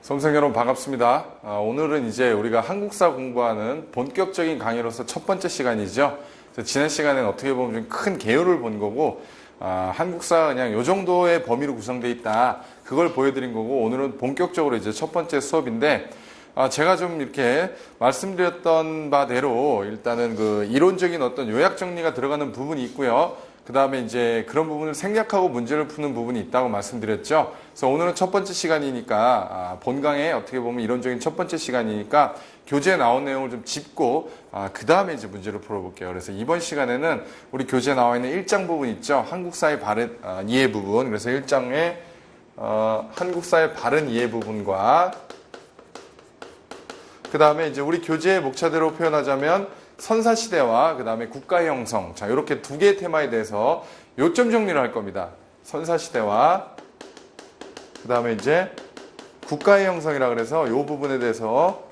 수험생 여러분 반갑습니다. 오늘은 이제 우리가 한국사 공부하는 본격적인 강의로서 첫 번째 시간이죠. 지난 시간에는 어떻게 보면 좀 큰 개요를 본 거고, 한국사 그냥 요 정도의 범위로 구성되어 있다. 그걸 보여드린 거고, 오늘은 본격적으로 이제 첫 번째 수업인데, 제가 좀 이렇게 말씀드렸던 바대로 일단은 그 이론적인 어떤 요약 정리가 들어가는 부분이 있고요. 그 다음에 이제 그런 부분을 생략하고 문제를 푸는 부분이 있다고 말씀드렸죠. 그래서 오늘은 첫 번째 시간이니까, 본강의 어떻게 보면 이론적인 첫 번째 시간이니까 교재에 나온 내용을 좀 짚고, 그 다음에 이제 문제를 풀어볼게요. 그래서 이번 시간에는 우리 교재에 나와 있는 1장 부분 있죠. 한국사의 바른 이해 부분. 그래서 1장에, 한국사의 바른 이해 부분과 그 다음에 이제 우리 교재의 목차대로 표현하자면 선사시대와 그 다음에 국가 형성. 자, 이렇게 두 개의 테마에 대해서 요점 정리를 할 겁니다. 선사시대와 그 다음에 이제 국가의 형성이라 그래서 이 부분에 대해서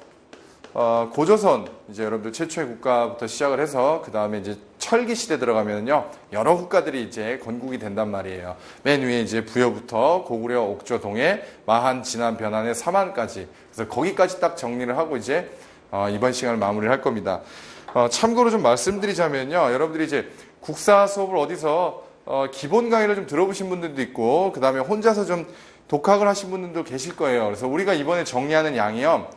고조선 이제 여러분들 최초의 국가부터 시작을 해서 그 다음에 이제 철기 시대 들어가면요 여러 국가들이 이제 건국이 된단 말이에요. 맨 위에 이제 부여부터 고구려, 옥조, 동해, 마한, 진안, 변한의 삼한까지. 그래서 거기까지 딱 정리를 하고 이제 이번 시간을 마무리를 할 겁니다. 참고로 좀 말씀드리자면요, 여러분들이 이제 국사 수업을 어디서 기본 강의를 좀 들어보신 분들도 있고, 그 다음에 혼자서 좀 독학을 하신 분들도 계실 거예요. 그래서 우리가 이번에 정리하는 양이요,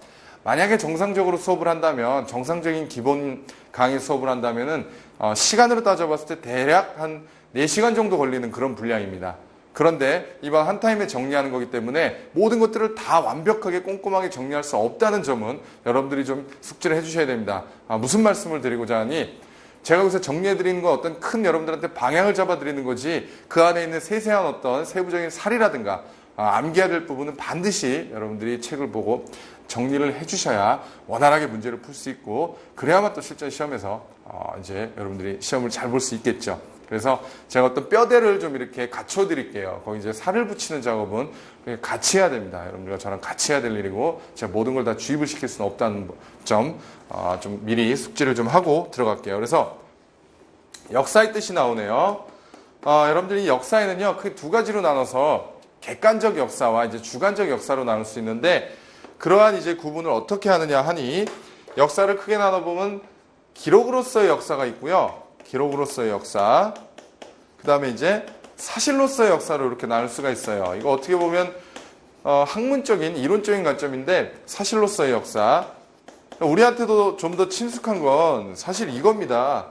만약에 정상적으로 수업을 한다면, 정상적인 기본 강의 수업을 한다면은 시간으로 따져봤을 때 대략 한 4시간 정도 걸리는 그런 분량입니다. 그런데 이번 한 타임에 정리하는 거기 때문에 모든 것들을 다 완벽하게 꼼꼼하게 정리할 수 없다는 점은 여러분들이 좀 숙지를 해주셔야 됩니다. 무슨 말씀을 드리고자 하니, 제가 여기서 정리해드리는 건 어떤 큰 여러분들한테 방향을 잡아드리는 거지, 그 안에 있는 세세한 어떤 세부적인 사리라든가 암기해야 될 부분은 반드시 여러분들이 책을 보고 정리를 해주셔야 원활하게 문제를 풀 수 있고, 그래야만 또 실전 시험에서 이제 여러분들이 시험을 잘 볼 수 있겠죠. 그래서 제가 어떤 뼈대를 좀 이렇게 갖춰드릴게요. 거기 이제 살을 붙이는 작업은 같이 해야 됩니다. 여러분들과 저랑 같이 해야 될 일이고, 제가 모든 걸 다 주입을 시킬 수는 없다는 점, 좀 미리 숙지를 좀 하고 들어갈게요. 그래서 역사의 뜻이 나오네요. 여러분들이 역사에는요, 크게 두 가지로 나눠서 객관적 역사와 이제 주관적 역사로 나눌 수 있는데, 그러한 이제 구분을 어떻게 하느냐 하니, 역사를 크게 나눠보면 기록으로서의 역사가 있고요. 기록으로서의 역사, 그 다음에 이제 사실로서의 역사로 이렇게 나눌 수가 있어요. 이거 어떻게 보면 학문적인 이론적인 관점인데, 사실로서의 역사, 우리한테도 좀 더 친숙한 건 사실 이겁니다.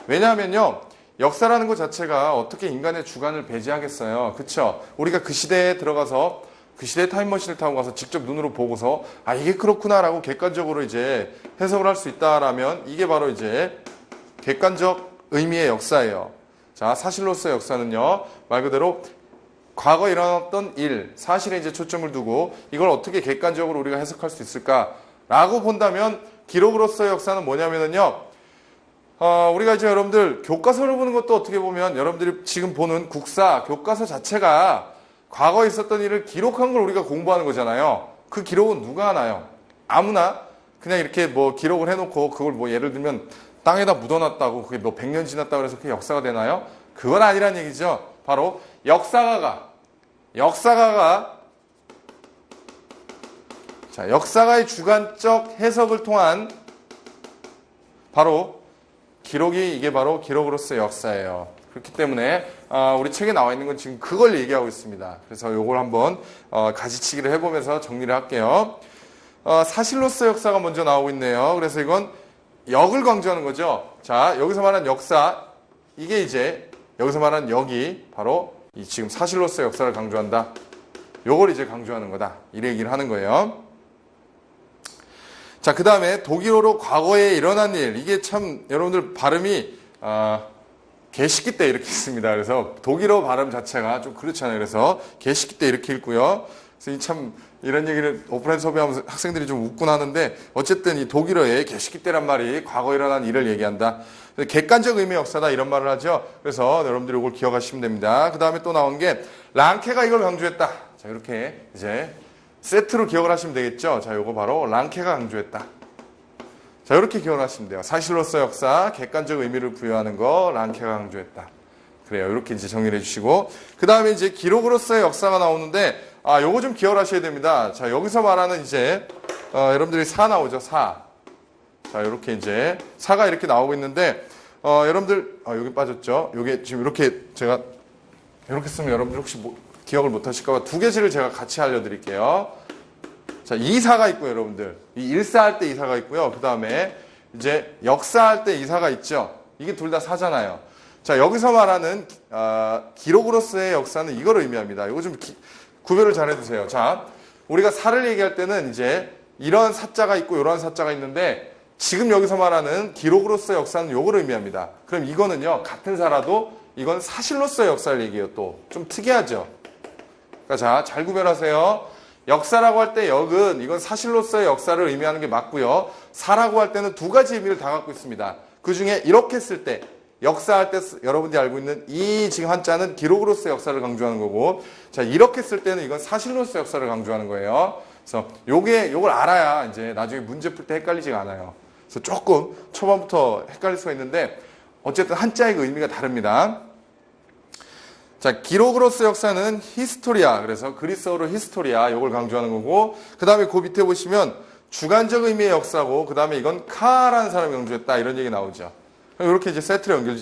왜냐하면요, 역사라는 것 자체가 어떻게 인간의 주관을 배제하겠어요. 그쵸? 우리가 그 시대에 들어가서 그 시대의 타임머신을 타고 가서 직접 눈으로 보고서 이게 그렇구나라고 객관적으로 이제 해석을 할 수 있다라면, 이게 바로 이제 객관적 의미의 역사예요. 자, 사실로서의 역사는요, 말 그대로 과거에 일어났던 일, 사실에 이제 초점을 두고 이걸 어떻게 객관적으로 우리가 해석할 수 있을까라고 본다면, 기록으로서의 역사는 뭐냐면은요, 우리가 이제 여러분들 교과서를 보는 것도 어떻게 보면 여러분들이 지금 보는 국사 교과서 자체가 과거에 있었던 일을 기록한 걸 우리가 공부하는 거잖아요. 그 기록은 누가 하나요? 아무나 그냥 이렇게 뭐 기록을 해놓고 그걸 뭐 예를 들면 땅에다 묻어놨다고 그게 뭐 100년 지났다고 해서 그게 역사가 되나요? 그건 아니란 얘기죠. 바로 역사가의 주관적 해석을 통한 바로 기록이, 이게 바로 기록으로서의 역사예요. 그렇기 때문에 우리 책에 나와 있는 건 지금 그걸 얘기하고 있습니다. 그래서 요걸 한번 가지치기를 해보면서 정리를 할게요. 사실로서의 역사가 먼저 나오고 있네요. 그래서 이건 역을 강조하는 거죠. 자, 여기서 말하는 역사, 이게 이제 여기서 말하는 역이 바로 이 지금 사실로서의 역사를 강조한다. 요걸 이제 강조하는 거다. 이 얘기를 하는 거예요. 자, 그 다음에 독일어로 과거에 일어난 일, 이게 참 여러분들 발음이 개식기 때 이렇게 있습니다. 그래서 독일어 발음 자체가 좀 그렇잖아요. 그래서 개식기 때 이렇게 읽고요. 그래서 참 이런 얘기를 오프라인 수업하면서 학생들이 좀 웃곤 하는데, 어쨌든 이 독일어에 개식기 때란 말이 과거에 일어난 일을 얘기한다. 객관적 의미의 역사다, 이런 말을 하죠. 그래서 여러분들이 이걸 기억하시면 됩니다. 그 다음에 또 나온 게 랑케가 이걸 강조했다. 자, 이렇게 이제 세트로 기억을 하시면 되겠죠. 자, 요거 바로 랑케가 강조했다. 자, 이렇게 기억을 하시면 돼요. 사실로서 역사, 객관적 의미를 부여하는 거, 랑케가 강조했다. 그래요. 이렇게 이제 정리를 해주시고, 그 다음에 이제 기록으로서의 역사가 나오는데, 요거 좀 기억을 하셔야 됩니다. 자, 여기서 말하는 이제, 여러분들이 사 나오죠, 사. 자, 이렇게 이제, 사가 이렇게 나오고 있는데, 여러분들, 여기 빠졌죠? 요게 지금 이렇게 제가, 이렇게 쓰면 여러분들 혹시 기억을 못 하실까봐 두 개씩을 제가 같이 알려드릴게요. 자, 이사가 있고요, 여러분들. 이 일사할 때 이사가 있고요. 그 다음에 이제 역사할 때 이사가 있죠. 이게 둘 다 사잖아요. 자, 여기서 말하는, 기록으로서의 역사는 이걸 의미합니다. 이거 좀 구별을 잘 해두세요. 자, 우리가 사를 얘기할 때는 이제 이런 사자가 있고 이런 사자가 있는데 지금 여기서 말하는 기록으로서의 역사는 요걸 의미합니다. 그럼 이거는요, 같은 사라도 이건 사실로서의 역사를 얘기해요. 또 좀 특이하죠. 그러니까 자, 잘 구별하세요. 역사라고 할 때 역은 이건 사실로서의 역사를 의미하는 게 맞고요. 사라고 할 때는 두 가지 의미를 다 갖고 있습니다. 그 중에 이렇게 쓸 때 역사할 때 여러분들이 알고 있는 이 지금 한자는 기록으로서의 역사를 강조하는 거고, 자, 이렇게 쓸 때는 이건 사실로서의 역사를 강조하는 거예요. 그래서 요걸 알아야 이제 나중에 문제 풀 때 헷갈리지가 않아요. 그래서 조금 초반부터 헷갈릴 수가 있는데 어쨌든 한자의 그 의미가 다릅니다. 자, 기록으로서의 역사는 히스토리아. 그래서 그리스어로 히스토리아. 요걸 강조하는 거고, 그 다음에 그 밑에 보시면 주관적 의미의 역사고, 그 다음에 이건 카라는 사람이 강조했다. 이런 얘기 나오죠. 이렇게 이제 세트로 연결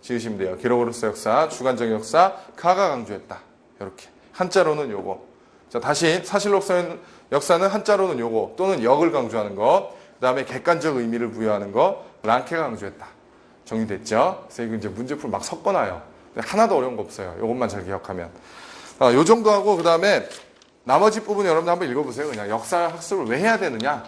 지으시면 돼요. 기록으로서의 역사, 주관적 역사, 카가 강조했다. 이렇게. 한자로는 요거. 자, 다시 사실로서의 역사는 한자로는 요거 또는 역을 강조하는 거, 그 다음에 객관적 의미를 부여하는 거, 랑케가 강조했다. 정리됐죠? 그래서 이거 이제 문제풀 막 섞어놔요. 하나도 어려운 거 없어요. 요것만 잘 기억하면. 요 정도 하고, 그 다음에 나머지 부분 여러분들 한번 읽어보세요. 그냥 역사 학습을 왜 해야 되느냐?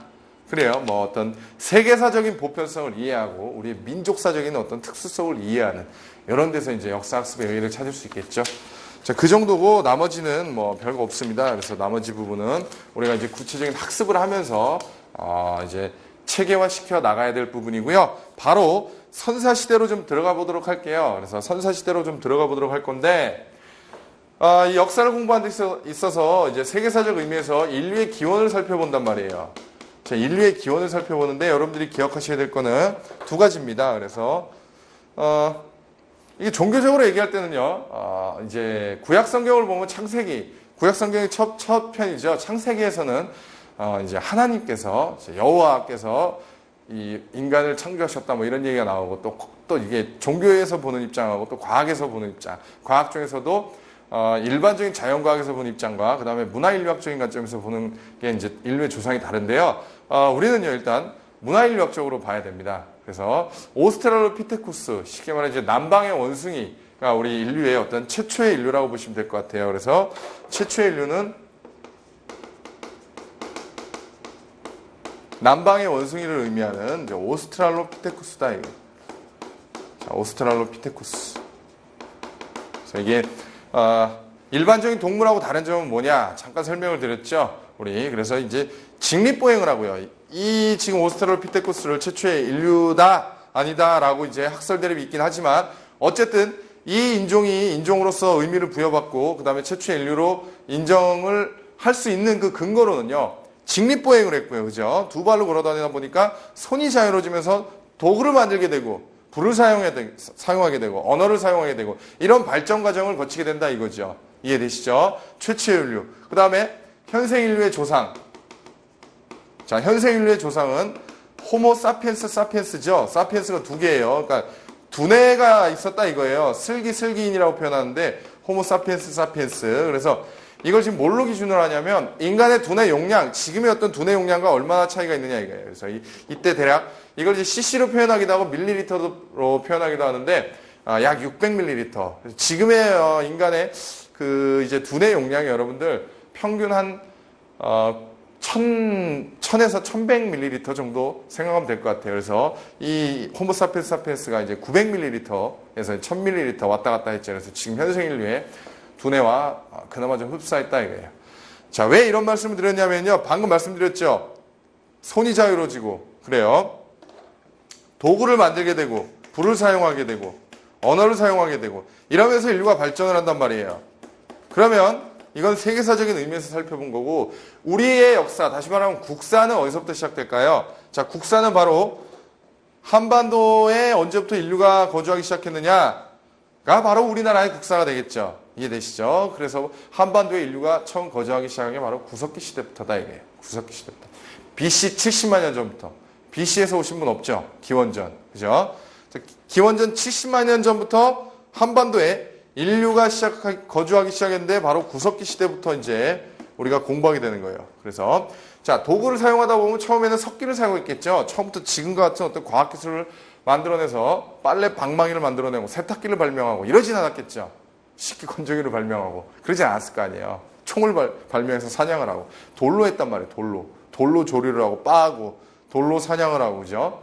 그래요. 뭐 어떤 세계사적인 보편성을 이해하고 우리 민족사적인 어떤 특수성을 이해하는 이런 데서 이제 역사 학습의 의의를 찾을 수 있겠죠. 자, 그 정도고 나머지는 뭐 별거 없습니다. 그래서 나머지 부분은 우리가 이제 구체적인 학습을 하면서 이제 체계화 시켜 나가야 될 부분이고요. 바로 선사시대로 좀 들어가 보도록 할게요. 그래서 선사시대로 좀 들어가 보도록 할 건데, 이 역사를 공부하는 데 있어서 이제 세계사적 의미에서 인류의 기원을 살펴본단 말이에요. 자, 인류의 기원을 살펴보는데 여러분들이 기억하셔야 될 거는 두 가지입니다. 그래서 이게 종교적으로 얘기할 때는요, 이제 구약 성경을 보면 창세기, 구약 성경의 첫 편이죠. 창세기에서는 이제 하나님께서, 여호와께서 이 인간을 창조하셨다 뭐 이런 얘기가 나오고, 또 이게 종교에서 보는 입장하고 또 과학에서 보는 입장, 과학 중에서도 일반적인 자연과학에서 보는 입장과 그 다음에 문화인류학적인 관점에서 보는 게 이제 인류의 조상이 다른데요. 우리는요, 일단 문화인류학적으로 봐야 됩니다. 그래서 오스트랄로피테쿠스, 쉽게 말해 이제 남방의 원숭이가 우리 인류의 어떤 최초의 인류라고 보시면 될 것 같아요. 그래서 최초의 인류는 남방의 원숭이를 의미하는 이제 오스트랄로피테쿠스다. 이거. 자, 오스트랄로피테쿠스. 그래서 이게 일반적인 동물하고 다른 점은 뭐냐? 잠깐 설명을 드렸죠. 우리 그래서 이제 직립보행을 하고요. 이 지금 오스트랄로피테쿠스를 최초의 인류다 아니다라고 이제 학설 대립이 있긴 하지만 어쨌든 이 인종이 인종으로서 의미를 부여받고 그 다음에 최초의 인류로 인정을 할 수 있는 그 근거로는요. 직립보행을 했고요. 그죠? 두 발로 걸어다니다 보니까 손이 자유로워지면서 도구를 만들게 되고 불을 사용하게 되고 언어를 사용하게 되고 이런 발전 과정을 거치게 된다 이거죠. 이해되시죠? 최초의 인류. 그 다음에 현생 인류의 조상. 자, 현생 인류의 조상은 호모 사피엔스 사피엔스죠. 사피엔스가 두 개예요. 그러니까 두뇌가 있었다 이거예요. 슬기인이라고 표현하는데 호모 사피엔스 사피엔스. 그래서 이걸 지금 뭘로 기준으로 하냐면 인간의 두뇌 용량, 지금의 어떤 두뇌 용량과 얼마나 차이가 있느냐 이거예요. 그래서 이때 대략 이걸 이제 cc로 표현하기도 하고 밀리리터로 표현하기도 하는데 약 600ml. 지금의 인간의 그 이제 두뇌 용량이 여러분들 평균 한 1000에서 1100ml 정도 생각하면 될 것 같아요. 그래서 이 호모사피엔스 사피엔스가 이제 900ml에서 1000ml 왔다 갔다 했죠. 그래서 지금 현생 인류의 두뇌와 그나마 좀 흡사했다 이거예요. 자, 왜 이런 말씀을 드렸냐면요. 방금 말씀드렸죠. 손이 자유로워지고 그래요. 도구를 만들게 되고 불을 사용하게 되고 언어를 사용하게 되고 이러면서 인류가 발전을 한단 말이에요. 그러면 이건 세계사적인 의미에서 살펴본 거고 우리의 역사, 다시 말하면 국사는 어디서부터 시작될까요? 자, 국사는 바로 한반도에 언제부터 인류가 거주하기 시작했느냐가 바로 우리나라의 국사가 되겠죠. 이해되시죠? 그래서 한반도에 인류가 처음 거주하기 시작한 게 바로 구석기 시대부터다 이게. 구석기 시대부터. BC 70만 년 전부터. BC에서 오신 분 없죠? 기원전. 그죠? 기원전 70만 년 전부터 한반도에 인류가 거주하기 시작했는데 바로 구석기 시대부터 이제 우리가 공부하게 되는 거예요. 그래서 자, 도구를 사용하다 보면 처음에는 석기를 사용했겠죠. 처음부터 지금과 같은 어떤 과학기술을 만들어내서 빨래 방망이를 만들어내고 세탁기를 발명하고 이러진 않았겠죠. 식기건조기를 발명하고 그러지 않았을 거 아니에요. 총을 발명해서 사냥을 하고 돌로 했단 말이에요. 돌로 조리를 하고 빠고 돌로 사냥을 하고 그죠.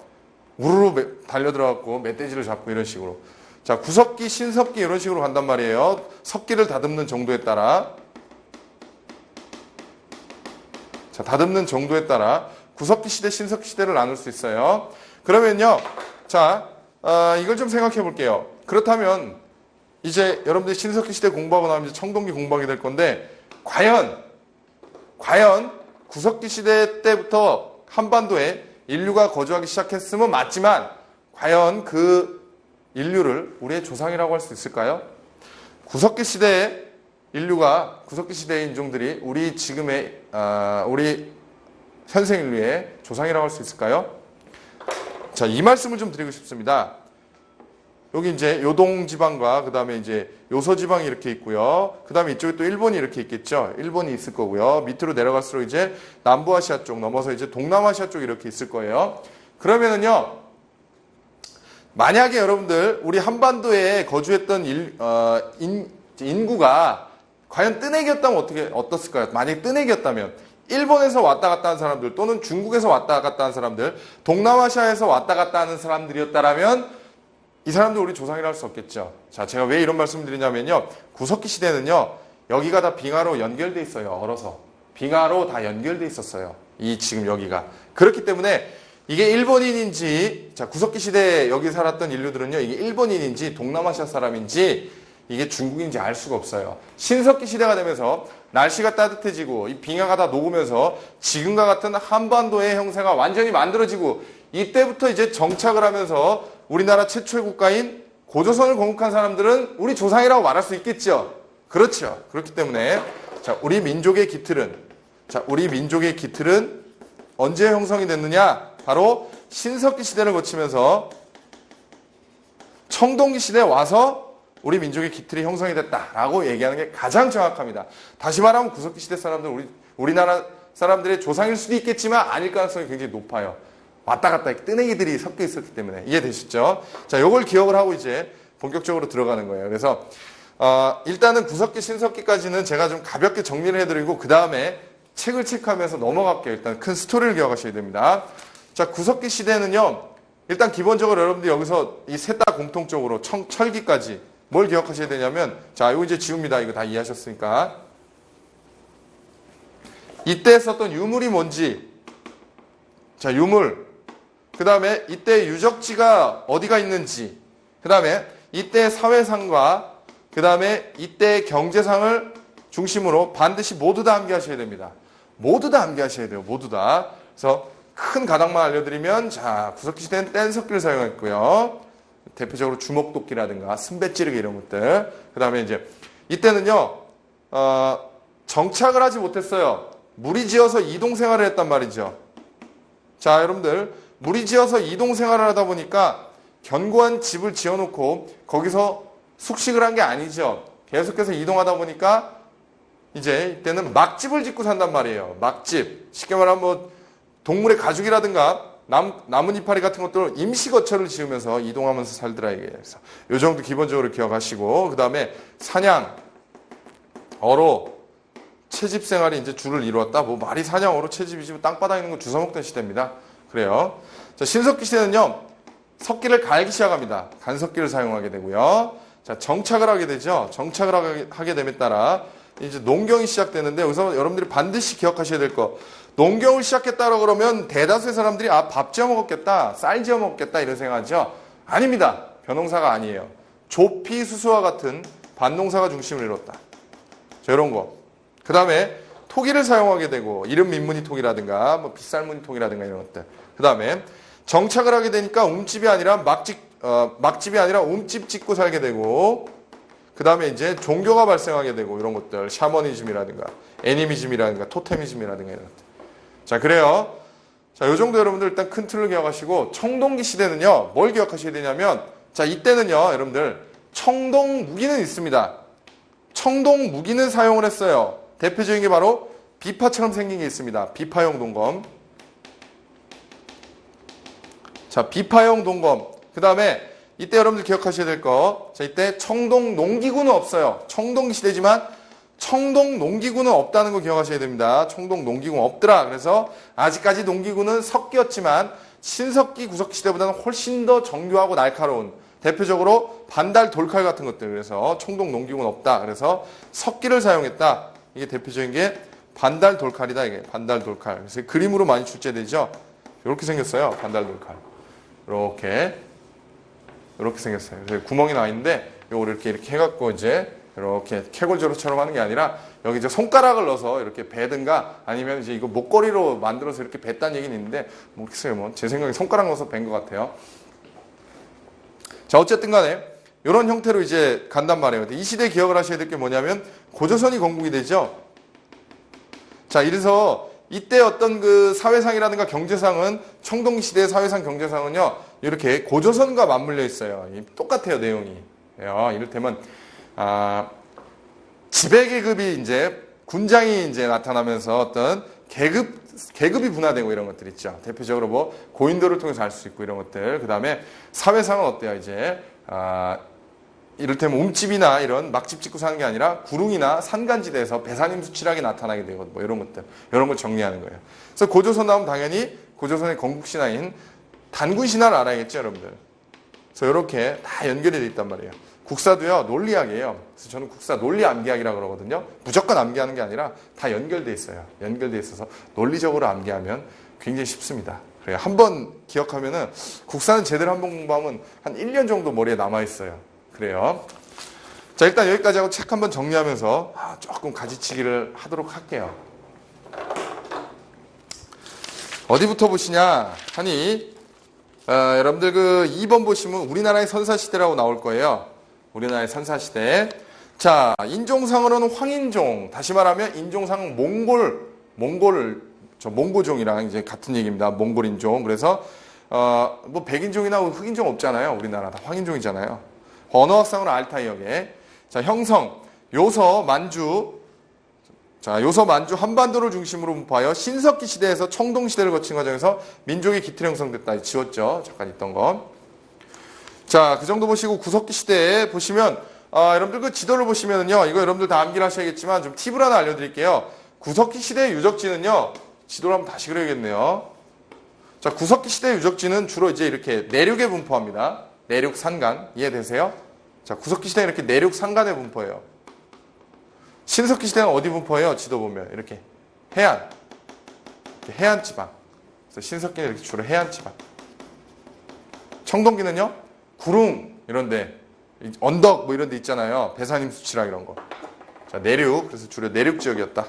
우르르 달려들어갖고 멧돼지를 잡고 이런 식으로. 자, 구석기, 신석기 이런 식으로 간단 말이에요. 석기를 다듬는 정도에 따라. 자, 다듬는 정도에 따라 구석기 시대, 신석기 시대를 나눌 수 있어요. 그러면요. 자, 이걸 좀 생각해 볼게요. 그렇다면 이제 여러분들이 신석기 시대 공부하고 나면 이제 청동기 공부하게 될 건데 과연 구석기 시대 때부터 한반도에 인류가 거주하기 시작했으면 맞지만 과연 그 인류를 우리의 조상이라고 할 수 있을까요? 구석기 시대의 인류가 구석기 시대의 인종들이 우리 지금의 우리 현생 인류의 조상이라고 할 수 있을까요? 자, 이 말씀을 좀 드리고 싶습니다. 여기 이제 요동 지방과 그다음에 이제 요서 지방이 이렇게 있고요. 그다음에 이쪽에 또 일본이 이렇게 있겠죠. 일본이 있을 거고요. 밑으로 내려갈수록 이제 남부아시아 쪽 넘어서 이제 동남아시아 쪽이 이렇게 있을 거예요. 그러면은요. 만약에 여러분들 우리 한반도에 거주했던 인구가 과연 뜨내기였다면 어떻을까요? 만약에 뜨내기였다면 일본에서 왔다 갔다 하는 사람들 또는 중국에서 왔다 갔다 하는 사람들 동남아시아에서 왔다 갔다 하는 사람들이었다라면 이 사람들 우리 조상이라 할 수 없겠죠. 자, 제가 왜 이런 말씀을 드리냐면요. 구석기 시대는요. 여기가 다 빙하로 연결돼 있어요. 얼어서. 빙하로 다 연결돼 있었어요. 이 지금 여기가. 그렇기 때문에 이게 일본인인지 자, 구석기 시대에 여기 살았던 인류들은요. 이게 일본인인지 동남아시아 사람인지 이게 중국인지 알 수가 없어요. 신석기 시대가 되면서 날씨가 따뜻해지고 이 빙하가 다 녹으면서 지금과 같은 한반도의 형태가 완전히 만들어지고 이때부터 이제 정착을 하면서 우리나라 최초의 국가인 고조선을 건국한 사람들은 우리 조상이라고 말할 수 있겠죠. 그렇죠. 그렇기 때문에 자, 우리 민족의 기틀은 언제 형성이 됐느냐? 바로 신석기 시대를 거치면서 청동기 시대에 와서 우리 민족의 기틀이 형성이 됐다라고 얘기하는 게 가장 정확합니다. 다시 말하면 구석기 시대 사람들 우리나라 사람들의 조상일 수도 있겠지만 아닐 가능성이 굉장히 높아요. 왔다 갔다 뜨내기들이 섞여 있었기 때문에 이해되시죠? 자, 요걸 기억을 하고 이제 본격적으로 들어가는 거예요. 그래서 일단은 구석기, 신석기까지는 제가 좀 가볍게 정리를 해드리고 그 다음에 책을 체크하면서 넘어갈게요. 일단 큰 스토리를 기억하셔야 됩니다. 자, 구석기 시대는요. 일단 기본적으로 여러분들이 여기서 이 셋 다 공통적으로 철기까지 뭘 기억하셔야 되냐면 자, 이거 이제 지웁니다. 이거 다 이해하셨으니까. 이때 썼던 유물이 뭔지 자, 유물 그 다음에 이때 유적지가 어디가 있는지 그 다음에 이때 사회상과 그 다음에 이때 경제상을 중심으로 반드시 모두 다 암기하셔야 됩니다. 모두 다 암기하셔야 돼요. 모두 다. 그래서 큰 가닥만 알려드리면 자, 구석기 시대는 뗀석기를 사용했고요. 대표적으로 주먹도끼라든가 순배찌르기 이런 것들. 그 다음에 이제 이때는요 정착을 하지 못했어요. 무리지어서 이동생활을 했단 말이죠. 자, 여러분들 무리지어서 이동생활을 하다 보니까 견고한 집을 지어놓고 거기서 숙식을 한 게 아니죠. 계속해서 이동하다 보니까 이제 이때는 막집을 짓고 산단 말이에요. 막집. 쉽게 말하면 뭐 동물의 가죽이라든가 나뭇 이파리 같은 것들 임시거처를 지으면서 이동하면서 살더라 이게. 그래서 요 정도 기본적으로 기억하시고 그 다음에 사냥, 어로, 채집 생활이 이제 주를 이루었다. 뭐 말이 사냥, 어로, 채집이지 땅바닥에 있는 거 주워 먹던 시대입니다. 그래요. 자, 신석기 시대는요. 석기를 갈기 시작합니다. 간석기를 사용하게 되고요. 자, 정착을 하게 되죠. 정착을 하게 됨에 따라 이제 농경이 시작되는데 여기서 여러분들이 반드시 기억하셔야 될 거. 농경을 시작했다고 그러면 대다수의 사람들이 밥 지어 먹었겠다, 쌀 지어 먹었겠다 이런 생각하죠. 아닙니다. 벼농사가 아니에요. 조피, 수수와 같은 밭농사가 중심을 이뤘다. 자, 이런 거. 그 다음에 토기를 사용하게 되고 이름 민무늬 토기라든가 뭐 빗살무늬 토기라든가 이런 것들. 그 다음에 정착을 하게 되니까 움집이 아니라 막집이 아니라 움집 짓고 살게 되고 그 다음에 이제 종교가 발생하게 되고 이런 것들, 샤머니즘이라든가 애니미즘이라든가 토테미즘이라든가 이런 것들. 자, 그래요. 자, 요 정도 여러분들 일단 큰 틀을 기억하시고, 청동기 시대는요, 뭘 기억하셔야 되냐면, 자, 이때는요, 여러분들, 청동 무기는 있습니다. 청동 무기는 사용을 했어요. 대표적인 게 바로 비파처럼 생긴 게 있습니다. 비파형 동검. 자, 비파형 동검. 그 다음에 이때 여러분들 기억하셔야 될 거. 자, 이때 청동 농기구는 없어요. 청동기 시대지만 청동 농기구는 없다는 거 기억하셔야 됩니다. 청동 농기구는 없더라. 그래서 아직까지 농기구는 석기였지만 신석기, 구석기 시대보다는 훨씬 더 정교하고 날카로운, 대표적으로 반달 돌칼 같은 것들. 그래서 청동 농기구는 없다. 그래서 석기를 사용했다. 이게 대표적인 게 반달 돌칼이다. 이게 반달 돌칼. 그래서 그림으로 많이 출제되죠. 이렇게 생겼어요. 반달 돌칼. 이렇게 생겼어요. 그래서 구멍이 나 있는데 요거를 이렇게 해갖고 이제 이렇게 캐골조로처럼 하는 게 아니라 여기 이제 손가락을 넣어서 이렇게 베든가 아니면 이제 이거 목걸이로 만들어서 이렇게 뱉다는 얘기는 있는데 모르겠어요. 뭐 제 생각에 손가락 넣어서 벤 것 같아요. 자, 어쨌든 간에 이런 형태로 이제 간단 말이에요. 이 시대 기억을 하셔야 될 게 뭐냐면 고조선이 건국이 되죠. 자, 이래서 이때 어떤 그 사회상이라든가 경제상은 청동기 시대의 사회상 경제상은요 이렇게 고조선과 맞물려 있어요. 똑같아요, 내용이. 이를테면 지배계급이 이제 군장이 이제 나타나면서 어떤 계급이 분화되고 이런 것들 있죠. 대표적으로 뭐 고인돌을 통해서 알 수 있고 이런 것들. 그 다음에 사회상은 어때요? 이제 이를테면 움집이나 이런 막집 짓고 사는 게 아니라 구릉이나 산간지대에서 배산임 수출하게 나타나게 되고 뭐 이런 것들, 이런 걸 정리하는 거예요. 그래서 고조선 나오면 당연히 고조선의 건국신화인 단군신화를 알아야겠죠, 여러분들. 그래서 이렇게 다 연결이 돼 있단 말이에요. 국사도요, 논리학이에요. 그래서 저는 국사 논리 암기학이라고 그러거든요. 무조건 암기하는 게 아니라 다 연결돼 있어요. 연결돼 있어서 논리적으로 암기하면 굉장히 쉽습니다. 그래요. 한번 기억하면은 국사는 제대로 한번 공부하면 한 1년 정도 머리에 남아 있어요. 그래요. 자, 일단 여기까지 하고 책 한번 정리하면서 조금 가지치기를 하도록 할게요. 어디부터 보시냐 하니 여러분들 그 2번 보시면 우리나라의 선사시대라고 나올 거예요. 우리나라의 선사시대. 자, 인종상으로는 황인종, 다시 말하면 인종상 몽고종이랑 이제 같은 얘기입니다. 몽골인종. 그래서 뭐 백인종이나 흑인종 없잖아요. 우리나라 다 황인종이잖아요. 언어학상으로 알타이어계. 자, 형성, 요서, 만주. 자, 요서, 만주, 한반도를 중심으로 분포하여 신석기 시대에서 청동 시대를 거친 과정에서 민족의 기틀 형성됐다. 지웠죠. 잠깐 있던 거. 자, 그 정도 보시고 구석기 시대에 보시면 여러분들 그 지도를 보시면은요. 이거 여러분들 다 암기를 하셔야겠지만 좀 팁을 하나 알려드릴게요. 구석기 시대의 유적지는요. 지도를 한번 다시 그려야겠네요. 자, 구석기 시대의 유적지는 주로 이제 이렇게 내륙에 분포합니다. 내륙 산간. 이해되세요? 자, 구석기 시대는 이렇게 내륙 산간에 분포해요. 신석기 시대는 어디 분포해요? 지도 보면 이렇게 해안. 이렇게 해안 지방. 그래서 신석기는 이렇게 주로 해안 지방. 청동기는요? 구릉 이런데 언덕 뭐 이런 데 있잖아요. 배산임 수치랑 이런 거. 자, 내륙. 그래서 주로 내륙 지역이었다.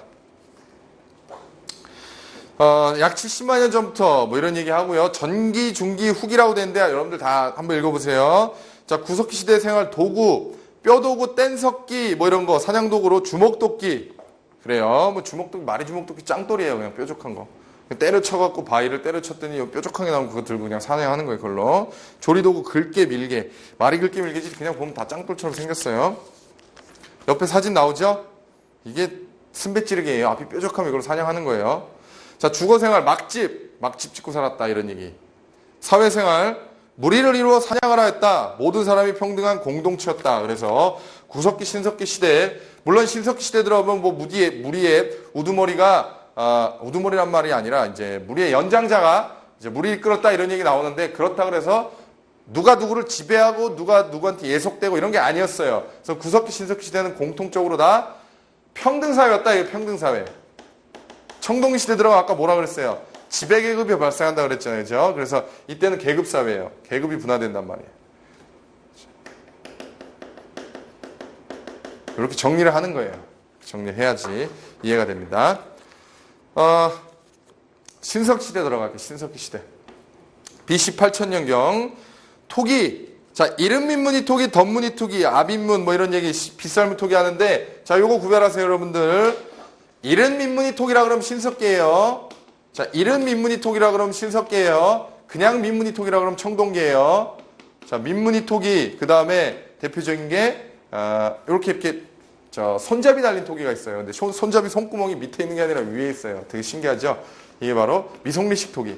약 70만 년 전부터 뭐 이런 얘기 하고요. 전기, 중기, 후기라고 되는데 여러분들 다 한번 읽어보세요. 자, 구석기 시대 생활 도구, 뼈도구, 뗀석기 뭐 이런 거, 사냥도구로 주먹도끼. 그래요. 뭐 주먹도끼, 마리 주먹도끼 짱돌이에요. 그냥 뾰족한 거. 때려쳐갖고 바위를 때려쳤더니 뾰족하게 나오면 그거 들고 그냥 사냥하는 거예요. 그걸로. 조리도구 긁게 밀게. 말이 긁게 밀게지 그냥 보면 다 짱돌처럼 생겼어요. 옆에 사진 나오죠? 이게 순배찌르기예요. 앞이 뾰족하면 이걸 사냥하는 거예요. 자, 주거생활 막집 짓고 살았다 이런 얘기. 사회생활 무리를 이루어 사냥하라 했다. 모든 사람이 평등한 공동체였다. 그래서 구석기 신석기 시대에 물론 신석기 시대 들어가면 뭐 무리의 우두머리란 말이 아니라 이제 무리의 연장자가 이제 무리를 끌었다 이런 얘기 나오는데 그렇다 그래서 누가 누구를 지배하고 누가 누구한테 예속되고 이런 게 아니었어요. 그래서 구석기 신석기 시대는 공통적으로 다 평등사회였다. 이게 평등사회. 청동기 시대 들어가 아까 뭐라 그랬어요? 지배계급이 발생한다 그랬잖아요. 그죠? 그래서 이때는 계급사회예요. 계급이 분화된단 말이에요. 이렇게 정리를 하는 거예요. 정리를 해야지 이해가 됩니다. 신석시대 들어갈게요. 신석기 시대. BC 8000년경 토기 자, 이른민문이토기, 덧문이토기, 압인문 뭐 이런 얘기, 빗살문토기 하는데, 자, 요거 구별하세요, 여러분들. 이른민문이토기라 그러면 신석계예요. 자, 이른민문이토기라 그러면 신석계예요. 그냥 민문이토기라 그러면 청동계예요. 자, 민문이토기, 그 다음에 대표적인 게 이렇게 손잡이 달린 토기가 있어요. 근데 손잡이 손구멍이 밑에 있는 게 아니라 위에 있어요. 되게 신기하죠? 이게 바로 미송리식 토기.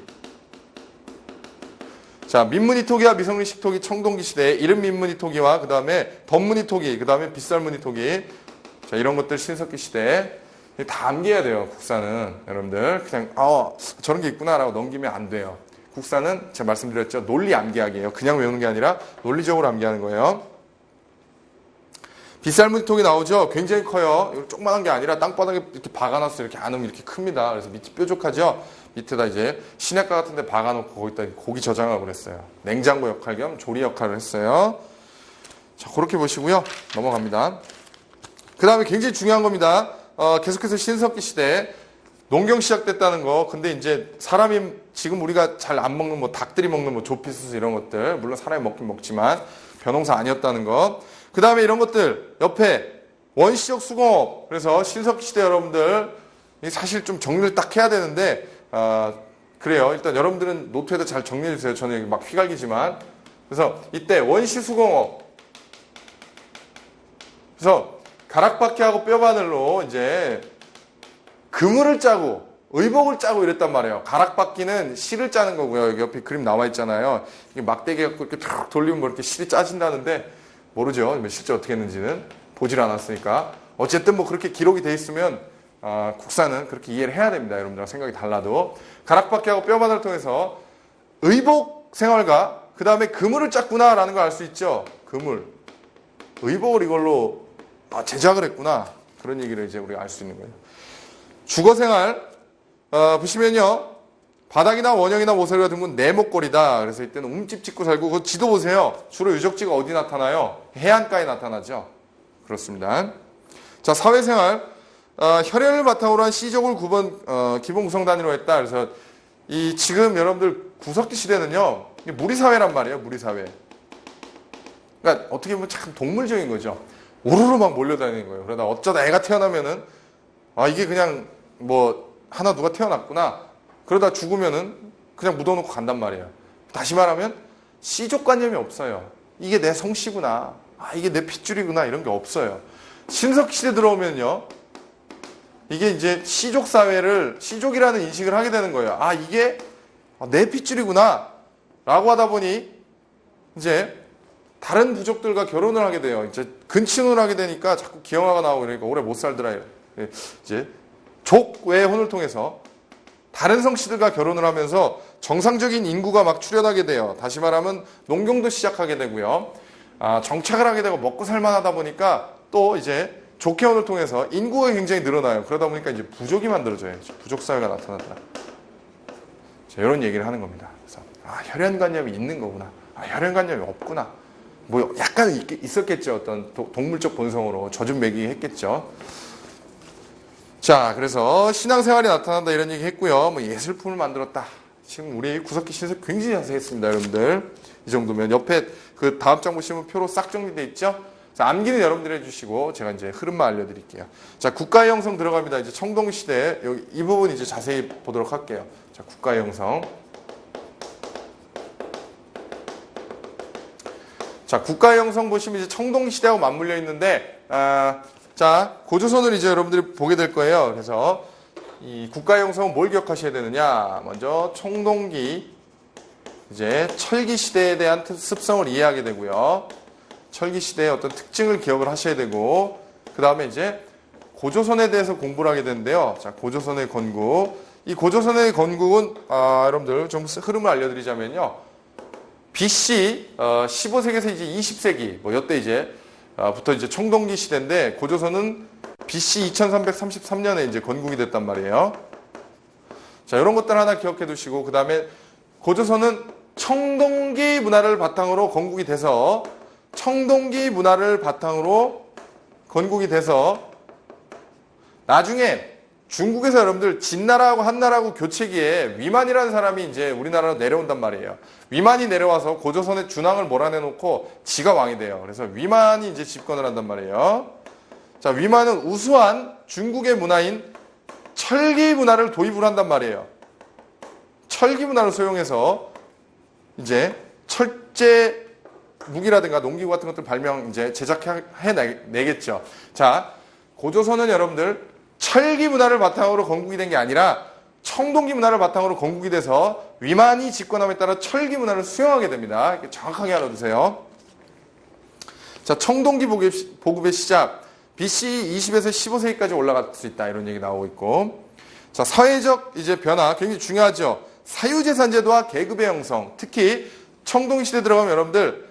자, 민문이 토기와 미송리식 토기 청동기 시대에 이른 민문이 토기와 그 다음에 덧문이 토기, 그 다음에 빗살문이 토기. 자, 이런 것들 신석기 시대 다 암기해야 돼요. 국사는 여러분들 그냥 저런 게 있구나라고 넘기면 안 돼요. 국사는 제가 말씀드렸죠. 논리 암기하기예요. 그냥 외우는 게 아니라 논리적으로 암기하는 거예요. 빗살문이 토기 나오죠. 굉장히 커요. 이거 조그만한 게 아니라 땅바닥에 이렇게 박아놨어요. 이렇게 안으면 이렇게 큽니다. 그래서 밑이 뾰족하죠. 밑에다 이제 시냇가 같은 데 박아놓고 거기다 고기 저장하고 그랬어요. 냉장고 역할 겸 조리 역할을 했어요. 자, 그렇게 보시고요. 넘어갑니다. 그 다음에 굉장히 중요한 겁니다. 계속해서 신석기 시대 농경 시작됐다는 거. 근데 이제 사람이 지금 우리가 잘 안 먹는 뭐 닭들이 먹는 뭐 조피스스 이런 것들 물론 사람이 먹긴 먹지만 벼농사 아니었다는 거. 그 다음에 이런 것들 옆에 원시적 수공업. 그래서 신석기 시대 여러분들 사실 좀 정리를 딱 해야 되는데 그래요. 일단 여러분들은 노트에다 잘 정리해 주세요. 저는 막 휘갈기지만. 그래서 이때 원시 수공업. 그래서 가락바퀴하고 뼈바늘로 이제 그물을 짜고 의복을 짜고 이랬단 말이에요. 가락바퀴는 실을 짜는 거고요. 여기 옆에 그림 나와 있잖아요. 이게 막대기 갖고 이렇게 툭 돌리면 뭐 이렇게 실이 짜진다는데 모르죠. 실제 어떻게 했는지는 보질 않았으니까. 어쨌든 뭐 그렇게 기록이 돼 있으면 국사는 그렇게 이해를 해야 됩니다. 여러분들랑 생각이 달라도. 가락바퀴하고 뼈바늘을 통해서 의복 생활과 그 다음에 그물을 짰구나라는 걸 알 수 있죠. 그물. 의복을 이걸로 제작을 했구나. 그런 얘기를 이제 우리가 알 수 있는 거예요. 주거 생활 보시면요. 바닥이나 원형이나 모서리가 드문 네목골이다. 그래서 이때는 움집 짓고 살고 그 지도 보세요. 주로 유적지가 어디 나타나요? 해안가에 나타나죠. 그렇습니다. 자, 사회생활 혈연을 바탕으로 한 시족을 기본 구성 단위로 했다. 그래서 이 지금 여러분들 구석기 시대는요. 무리사회란 말이에요. 무리사회. 그러니까 어떻게 보면 참 동물적인 거죠. 우르르 막 몰려다니는 거예요. 그러다 어쩌다 애가 태어나면은 이게 그냥 뭐 하나 누가 태어났구나. 그러다 죽으면은 그냥 묻어놓고 간단 말이에요. 다시 말하면 시족관념이 없어요. 이게 내 성씨구나. 이게 내 핏줄이구나. 이런 게 없어요. 신석기 시대 들어오면요. 이게 이제 시족사회를 시족이라는 인식을 하게 되는 거예요. 이게 내 핏줄이구나 라고 하다 보니 이제 다른 부족들과 결혼을 하게 돼요. 이제 근친혼을 하게 되니까 자꾸 기형아가 나오고 그러니까 오래 못 살더라. 이제 족외 혼을 통해서 다른 성씨들과 결혼을 하면서 정상적인 인구가 막 출현하게 돼요. 다시 말하면 농경도 시작하게 되고요. 정착을 하게 되고 먹고 살만하다 보니까 또 이제 족회원을 통해서 인구가 굉장히 늘어나요. 그러다 보니까 이제 부족이 만들어져요. 부족 사회가 나타났다. 자, 이런 얘기를 하는 겁니다. 그래서 혈연관념이 있는 거구나. 혈연관념이 없구나. 뭐 약간 있었겠죠. 어떤 동물적 본성으로 젖은 매기기 했겠죠. 자, 그래서 신앙생활이 나타난다 이런 얘기 했고요. 뭐 예술품을 만들었다. 지금 우리 구석기 신석 굉장히 자세히 했습니다, 여러분들. 이 정도면 옆에 그 다음 장 보시면 표로 싹 정리되어 있죠. 자, 암기는 여러분들이 해주시고 제가 이제 흐름만 알려드릴게요. 자, 국가의 형성 들어갑니다. 이제 청동시대 여기 이 부분 이제 자세히 보도록 할게요. 자, 국가의 형성. 자, 국가의 형성 보시면 이제 청동시대하고 맞물려 있는데 자, 고조선을 이제 여러분들이 보게 될 거예요. 그래서 이 국가의 형성은 뭘 기억하셔야 되느냐? 먼저 청동기 이제 철기 시대에 대한 습성을 이해하게 되고요. 철기 시대의 어떤 특징을 기억을 하셔야 되고 그 다음에 이제 고조선에 대해서 공부를 하게 되는데요. 자, 고조선의 건국. 이 고조선의 건국은 여러분들 좀 흐름을 알려드리자면요. BC 15세기에서 이제 20세기 뭐 이때 이제 부터 이제 청동기 시대인데 고조선은 BC 2333년에 이제 건국이 됐단 말이에요. 자, 이런 것들 하나 기억해 두시고 그 다음에 고조선은 청동기 문화를 바탕으로 건국이 돼서 청동기 문화를 바탕으로 건국이 돼서 나중에 중국에서 여러분들 진나라하고 한나라하고 교체기에 위만이라는 사람이 이제 우리나라로 내려온단 말이에요. 위만이 내려와서 고조선의 준왕을 몰아내놓고 지가 왕이 돼요. 그래서 위만이 이제 집권을 한단 말이에요. 자, 위만은 우수한 중국의 문화인 철기 문화를 도입을 한단 말이에요. 철기 문화를 소용해서 이제 철제 무기라든가 농기구 같은 것들 이제 제작해내겠죠. 자, 고조선은 여러분들 철기 문화를 바탕으로 건국이 된 게 아니라 청동기 문화를 바탕으로 건국이 돼서 위만이 집권함에 따라 철기 문화를 수용하게 됩니다. 이렇게 정확하게 알아두세요. 자, 청동기 보급의 시작. BC 20에서 15세기까지 올라갈 수 있다. 이런 얘기 나오고 있고. 자, 사회적 이제 변화 굉장히 중요하죠. 사유재산제도와 계급의 형성. 특히 청동기 시대 들어가면 여러분들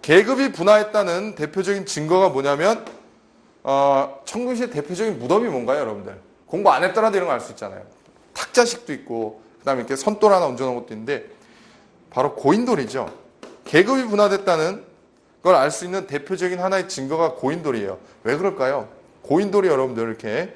계급이 분화했다는 대표적인 증거가 뭐냐면 청동기 시대 대표적인 무덤이 뭔가요, 여러분들? 공부 안 했더라도 이런 거 알 수 있잖아요. 탁자식도 있고 그다음에 이렇게 선돌 하나 얹어놓은 것도 있는데 바로 고인돌이죠. 계급이 분화됐다는 걸 알 수 있는 대표적인 하나의 증거가 고인돌이에요. 왜 그럴까요? 고인돌이 여러분들 이렇게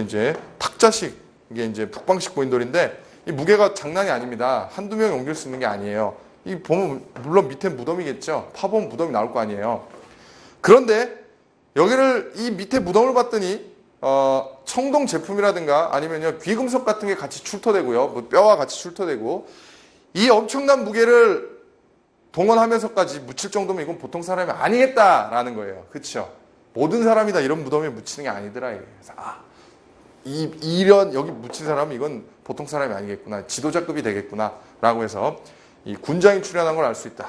이제 탁자식 이게 이제 북방식 고인돌인데 이 무게가 장난이 아닙니다. 한두 명이 옮길 수 있는 게 아니에요. 이 보면 물론 밑에 무덤이겠죠. 파보면 무덤이 나올 거 아니에요. 그런데 여기를 이 밑에 무덤을 봤더니 청동 제품이라든가 아니면요 귀금속 같은 게 같이 출토되고요. 뭐 뼈와 같이 출토되고 이 엄청난 무게를 동원하면서까지 묻힐 정도면 이건 보통 사람이 아니겠다라는 거예요. 그렇죠? 모든 사람이 다 이런 무덤에 묻히는 게 아니더라. 그래서 이런 여기 묻힌 사람은 이건 보통 사람이 아니겠구나. 지도자급이 되겠구나라고 해서 이 군장이 출연한 걸 알 수 있다.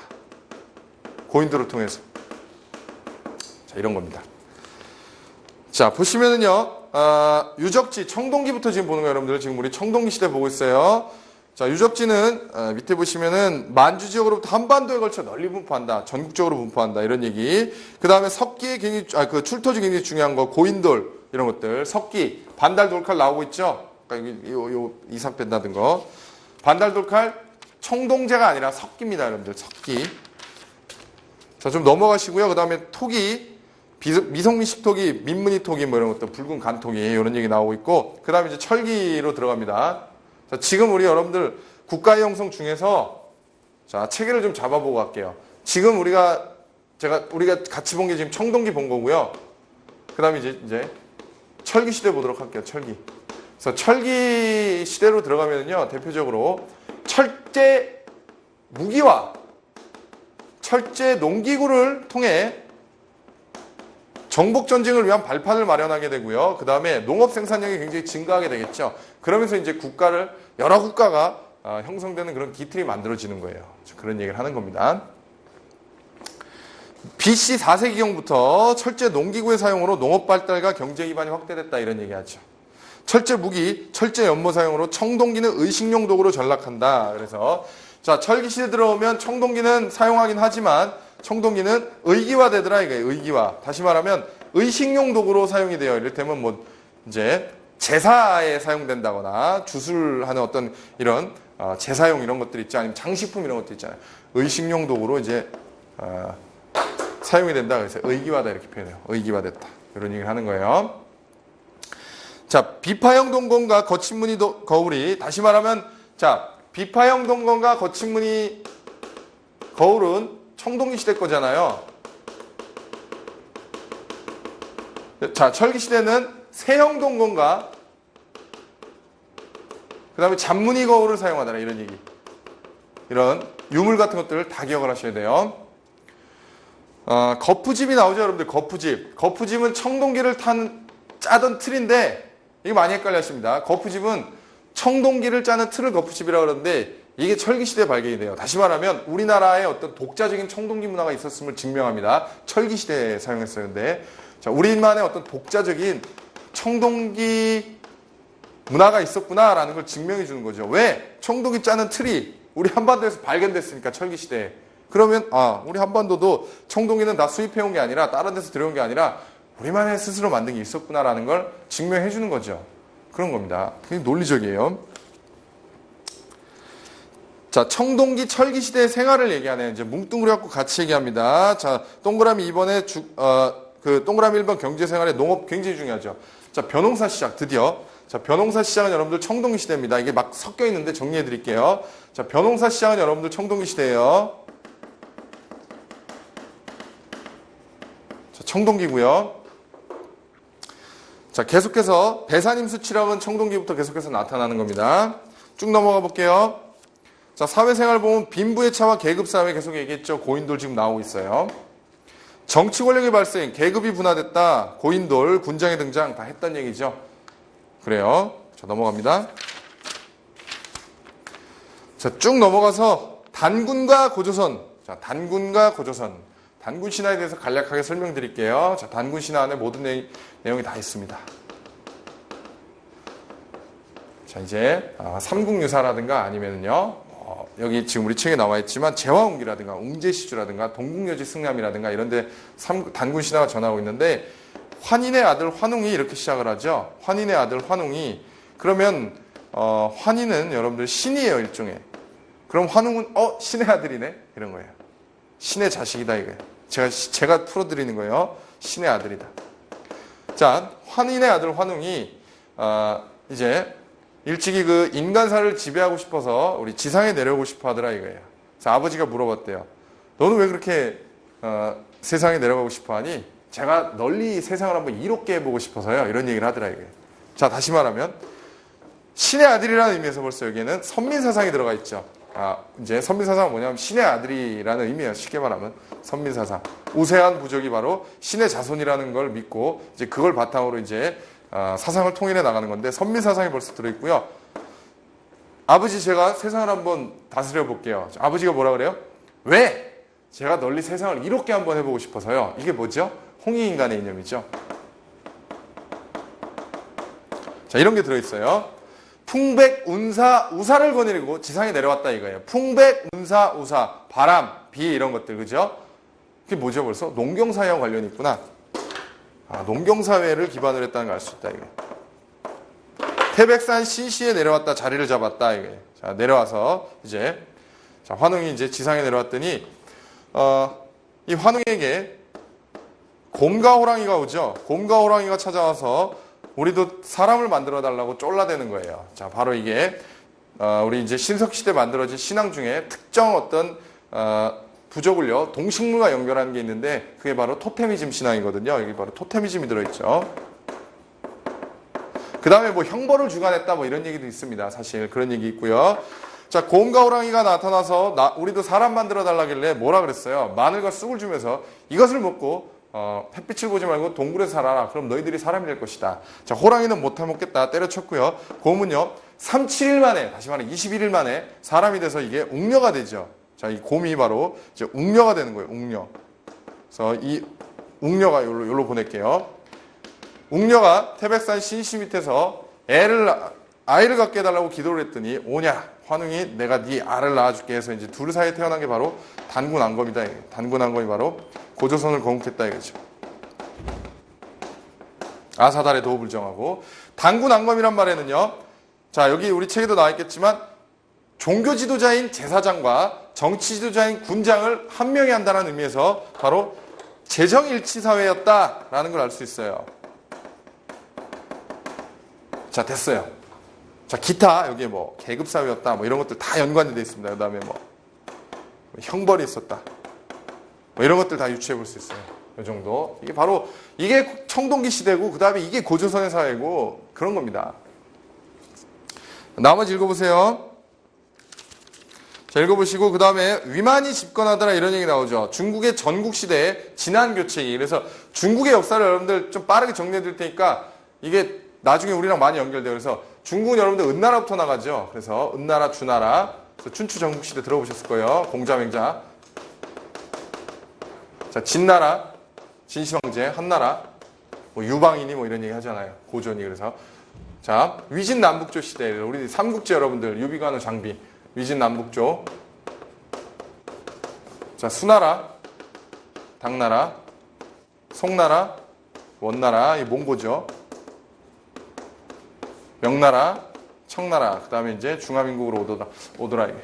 고인돌을 통해서. 자, 이런 겁니다. 자, 보시면은요, 유적지, 청동기부터 지금 보는 거예요, 여러분들. 지금 우리 청동기 시대 보고 있어요. 자, 유적지는, 밑에 보시면은 만주 지역으로부터 한반도에 걸쳐 널리 분포한다. 전국적으로 분포한다. 이런 얘기. 그 다음에 석기의 굉장히, 그 출토지 굉장히 중요한 거, 고인돌, 이런 것들. 석기, 반달 돌칼 나오고 있죠? 그러니까 이삭 뺀다든 거. 반달 돌칼, 청동제가 아니라 석기입니다, 여러분들. 석기. 자, 좀 넘어가시고요. 그 다음에 토기, 미성미식 토기, 민무늬 토기 뭐 이런 것들, 붉은 간토기 이런 얘기 나오고 있고 그 다음에 이제 철기로 들어갑니다. 자, 지금 우리 여러분들 국가의 형성 중에서 자, 체계를 좀 잡아보고 갈게요. 지금 우리가 같이 본 게 지금 청동기 본 거고요. 그 다음에 이제 철기 시대 보도록 할게요. 철기. 그래서 철기 시대로 들어가면요, 대표적으로 철제 무기와 철제 농기구를 통해 정복 전쟁을 위한 발판을 마련하게 되고요. 그 다음에 농업 생산량이 굉장히 증가하게 되겠죠. 그러면서 이제 여러 국가가 형성되는 그런 기틀이 만들어지는 거예요. 그런 얘기를 하는 겁니다. BC 4세기경부터 철제 농기구의 사용으로 농업 발달과 경제 기반이 확대됐다 이런 얘기하죠. 철제 무기, 철제 연못 사용으로 청동기는 의식용 도구로 전락한다. 그래서 자, 철기 시대 들어오면 청동기는 사용하긴 하지만 청동기는 의기화되더라 이거예요. 의기화. 다시 말하면 의식용 도구로 사용이 돼요. 이를테면 뭐 이제 제사에 사용된다거나 주술하는 어떤 이런 제사용 이런 것들 있죠. 아니면 장식품 이런 것들 있잖아요. 의식용 도구로 이제 사용이 된다. 그래서 의기화다 이렇게 표현해요. 의기화됐다. 이런 얘기를 하는 거예요. 자, 비파형 동건과 거친 무늬 거울이 다시 말하면 자, 비파형 동건과 거친 무늬 거울은 청동기 시대 거잖아요. 자, 철기 시대는 세형 동건과 그 다음에 잔무늬 거울을 사용하더라 이런 얘기. 이런 유물 같은 것들을 다 기억을 하셔야 돼요. 거푸집이 나오죠, 여러분들. 거푸집. 거푸집은 청동기를 짜던 틀인데 이게 많이 헷갈려 하십니다. 거푸집은 청동기를 짜는 틀을 거푸집이라고 그러는데 이게 철기 시대에 발견이 돼요. 다시 말하면 우리나라에 어떤 독자적인 청동기 문화가 있었음을 증명합니다. 철기 시대에 사용했어요. 근데 자, 우리만의 어떤 독자적인 청동기 문화가 있었구나라는 걸 증명해 주는 거죠. 왜? 청동기 짜는 틀이 우리 한반도에서 발견됐으니까 철기 시대에. 그러면 우리 한반도도 청동기는 다 수입해온 게 아니라 다른 데서 들여온 게 아니라 우리만의 스스로 만든 게 있었구나라는 걸 증명해 주는 거죠. 그런 겁니다. 굉장히 논리적이에요. 자, 청동기 철기 시대의 생활을 얘기하네요. 이제 뭉뚱그려 갖고 같이 얘기합니다. 자, 동그라미 2번에 동그라미 1번 경제 생활에 농업 굉장히 중요하죠. 자, 벼농사 시작 드디어. 자, 벼농사 시작은 여러분들 청동기 시대입니다. 이게 막 섞여 있는데 정리해 드릴게요. 자, 벼농사 시작은 여러분들 청동기 시대예요. 자, 청동기고요. 자, 계속해서 배산임 수치락은 청동기부터 계속해서 나타나는 겁니다. 쭉 넘어가 볼게요. 자, 사회생활 보면 빈부의 차와 계급사회 계속 얘기했죠. 고인돌 지금 나오고 있어요. 정치 권력의 발생, 계급이 분화됐다. 고인돌, 군장의 등장 다 했던 얘기죠. 그래요. 자, 넘어갑니다. 자, 쭉 넘어가서 단군과 고조선. 자, 단군과 고조선. 단군 신화에 대해서 간략하게 설명드릴게요. 자, 단군 신화 안에 모든 내용이 다 있습니다. 자, 이제 삼국유사라든가 아니면은요, 여기 지금 우리 책에 나와 있지만 제화옹기라든가 웅제시주라든가 동국여지 승남이라든가 이런데 단군 신화가 전하고 있는데 환인의 아들 환웅이 이렇게 시작을 하죠. 환인의 아들 환웅이 그러면 환인은 여러분들 신이에요, 일종의. 그럼 환웅은 신의 아들이네 이런 거예요. 신의 자식이다 이거예요. 제가 풀어드리는 거예요. 신의 아들이다. 자, 환인의 아들 환웅이 이제 일찍이 그 인간사를 지배하고 싶어서 우리 지상에 내려오고 싶어 하더라 이거예요. 그래서 아버지가 물어봤대요. 너는 왜 그렇게 세상에 내려가고 싶어 하니? 제가 널리 세상을 한번 이롭게 해보고 싶어서요. 이런 얘기를 하더라 이거예요. 자, 다시 말하면 신의 아들이라는 의미에서 벌써 여기에는 선민사상이 들어가 있죠. 이제 선민사상은 뭐냐면 신의 아들이라는 의미예요. 쉽게 말하면 선민사상. 우세한 부족이 바로 신의 자손이라는 걸 믿고 이제 그걸 바탕으로 이제 사상을 통일해 나가는 건데 선민사상이 벌써 들어있고요. 아버지 제가 세상을 한번 다스려 볼게요. 아버지가 뭐라 그래요? 왜? 제가 널리 세상을 이롭게 한번 해보고 싶어서요. 이게 뭐죠? 홍익인간의 이념이죠. 자, 이런 게 들어있어요. 풍백, 운사, 우사를 거느리고 지상에 내려왔다 이거예요. 풍백, 운사, 우사, 바람, 비 이런 것들 그죠? 그게 뭐죠 벌써? 농경사회와 관련이 있구나. 농경사회를 기반으로 했다는 걸 알 수 있다 이게. 태백산 신시에 내려왔다 자리를 잡았다 이게. 자, 내려와서 이제 자, 환웅이 이제 지상에 내려왔더니 이 환웅에게 곰과 호랑이가 오죠. 곰과 호랑이가 찾아와서 우리도 사람을 만들어 달라고 쫄라대는 거예요. 자, 바로 이게 우리 이제 신석시대 만들어진 신앙 중에 특정 어떤 부족을요 동식물과 연결하는 게 있는데 그게 바로 토테미즘 신앙이거든요. 여기 바로 토테미즘이 들어있죠. 그 다음에 뭐 형벌을 주관했다 뭐 이런 얘기도 있습니다. 사실 그런 얘기 있고요. 자, 곰과 호랑이가 나타나서 우리도 사람 만들어 달라길래 뭐라 그랬어요? 마늘과 쑥을 주면서 이것을 먹고 햇빛을 보지 말고 동굴에서 살아라. 그럼 너희들이 사람이 될 것이다. 자, 호랑이는 못해 먹겠다. 때려쳤고요. 곰은요 3-7일 만에 다시 말해 21일 만에 사람이 돼서 이게 웅녀가 되죠. 자, 이 곰이 바로 이제 웅녀가 되는 거예요. 웅녀. 그래서 이 웅녀가 여기로 보낼게요. 웅녀가 태백산 신시 밑에서 아이를 갖게 해달라고 기도를 했더니 오냐 환웅이 내가 네 알을 낳아줄게 해서 이제 둘 사이에 태어난 게 바로 단군안검이다. 단군안검이 바로 고조선을 건국했다 이거죠. 아사달의 도읍을 정하고 단군안검이란 말에는요. 자, 여기 우리 책에도 나와 있겠지만 종교 지도자인 제사장과 정치 지도자인 군장을 한 명이 한다는 의미에서 바로 재정일치사회였다라는 걸 알 수 있어요. 자, 됐어요. 자, 기타 여기에 뭐 계급사회였다 뭐 이런 것들 다 연관이 되어 있습니다. 그 다음에 뭐 형벌이 있었다 뭐 이런 것들 다 유추해 볼 수 있어요. 이 정도. 이게 바로 이게 청동기 시대고 그 다음에 이게 고조선의 사회고 그런 겁니다. 나머지 읽어보세요. 자, 읽어보시고 그 다음에 위만이 집권하더라 이런 얘기 나오죠. 중국의 전국시대의 진안교체기. 그래서 중국의 역사를 여러분들 좀 빠르게 정리해 드릴 테니까 이게 나중에 우리랑 많이 연결돼요. 그래서 중국은 여러분들 은나라부터 나가죠. 그래서 은나라, 주나라, 그래서 춘추 전국시대 들어보셨을 거예요. 공자맹자. 자, 진나라, 진시황제, 한나라, 뭐 유방이니 뭐 이런 얘기 하잖아요. 고전이. 그래서 자, 위진남북조 시대. 우리 삼국지 여러분들 유비관우 장비. 위진남북조. 자, 수나라, 당나라, 송나라, 원나라, 이 몽고죠. 명나라, 청나라, 그 다음에 이제 중화민국으로 오더라 이게.